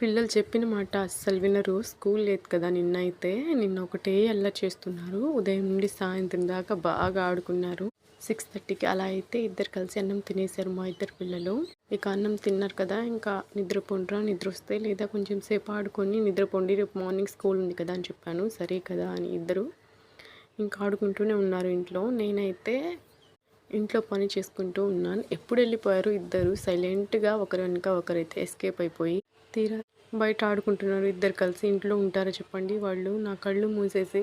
పిల్లలు చెప్పిన మాట అస్సలు వినరు. స్కూల్ లేదు కదా నిన్న ఒకటే అల్లరి చేస్తున్నారు. ఉదయం నుండి సాయంత్రం దాకా బాగా ఆడుకున్నారు. 6:30కి అలా అయితే ఇద్దరు కలిసి అన్నం తినేశారు మా ఇద్దరు పిల్లలు. ఇక అన్నం తిన్నారు కదా, ఇంకా నిద్రపోండ్రా, నిద్రొస్తే లేదా కొంచెం సేపు ఆడుకొని నిద్రపోండి, రేపు మార్నింగ్ స్కూల్ ఉంది కదా అని చెప్పాను. సరే కదా అని ఇద్దరు ఇంకా ఆడుకుంటూనే ఉన్నారు ఇంట్లో. నేనైతే ఇంట్లో పని చేసుకుంటూ ఉన్నాను. ఎప్పుడు వెళ్ళిపోయారు ఇద్దరు సైలెంట్‌గా ఒకరి వెనక ఒకరైతే ఎస్కేప్ అయిపోయి. తీరా బయట ఆడుకుంటున్నారు ఇద్దరు కలిసి. ఇంట్లో ఉంటారా చెప్పండి వాళ్ళు? నా కళ్ళు మూసేసి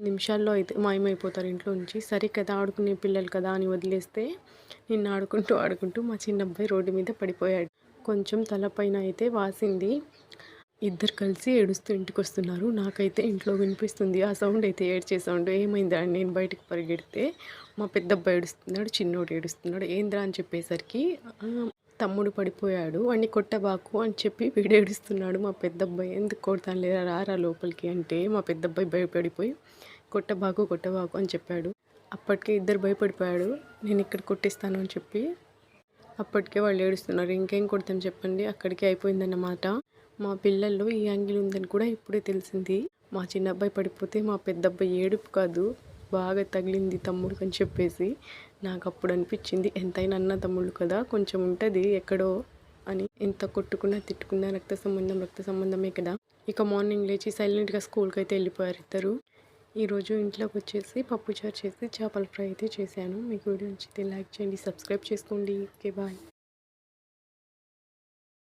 నిమిషాల్లో అయితే మాయమైపోతారు ఇంట్లో నుంచి. సరే కదా, ఆడుకునే పిల్లలు కదా అని వదిలేస్తే నిన్న ఆడుకుంటూ మా చిన్నబ్బాయి రోడ్డు మీద పడిపోయాడు. కొంచెం తలపైన అయితే వాసింది. ఇద్దరు కలిసి ఏడుస్తూ ఇంటికొస్తున్నారు. నాకైతే ఇంట్లో వినిపిస్తుంది ఆ సౌండ్ అయితే, ఏడ్చే సౌండ్. ఏమైందా అని నేను బయటకు పరిగెడితే మా పెద్దబ్బాయి ఏడుస్తున్నాడు, చిన్నోడు ఏడుస్తున్నాడు. ఏందిరా అని చెప్పేసరికి తమ్ముడు పడిపోయాడు, వాడిని కొట్టబాకు అని చెప్పి వీడు ఏడుస్తున్నాడు. మా పెద్దబ్బాయి ఎందుకు కొడతాను లేరా, రారా లోపలికి అంటే మా పెద్దబ్బాయి భయపడిపోయి కొట్టబాకు అని చెప్పాడు. అప్పటికే ఇద్దరు భయపడిపోయాడు. నేను ఇక్కడ కొట్టిస్తాను అని చెప్పి అప్పటికే వాళ్ళు ఏడుస్తున్నారు. ఇంకేం కొడతాం చెప్పండి, అక్కడికే అయిపోయిందన్నమాట. మా పిల్లల్లో ఈ యాంగిల్ ఉందని కూడా ఇప్పుడే తెలిసింది. మా చిన్న అబ్బాయి పడిపోతే మా పెద్ద అబ్బాయి ఏడుపు కాదు, బాగా తగిలింది తమ్ముడికి అని చెప్పేసి నాకు అప్పుడు అనిపించింది. ఎంతైనా అన్న తమ్ముళ్ళు కదా, కొంచెం ఉంటుంది ఎక్కడో అని. ఎంత కొట్టుకున్నా తిట్టుకున్నా రక్త సంబంధమే కదా. ఇక మార్నింగ్ లేచి సైలెంట్గా స్కూల్కి అయితే వెళ్ళిపోయారు ఇద్దరు. ఈరోజు ఇంట్లోకి వచ్చేసి పప్పుచారు చేసి చేపల ఫ్రై అయితే చేశాను. మీకు వీడియో నచ్చితే లైక్ చేయండి, సబ్స్క్రైబ్ చేసుకోండి. Okay, bye.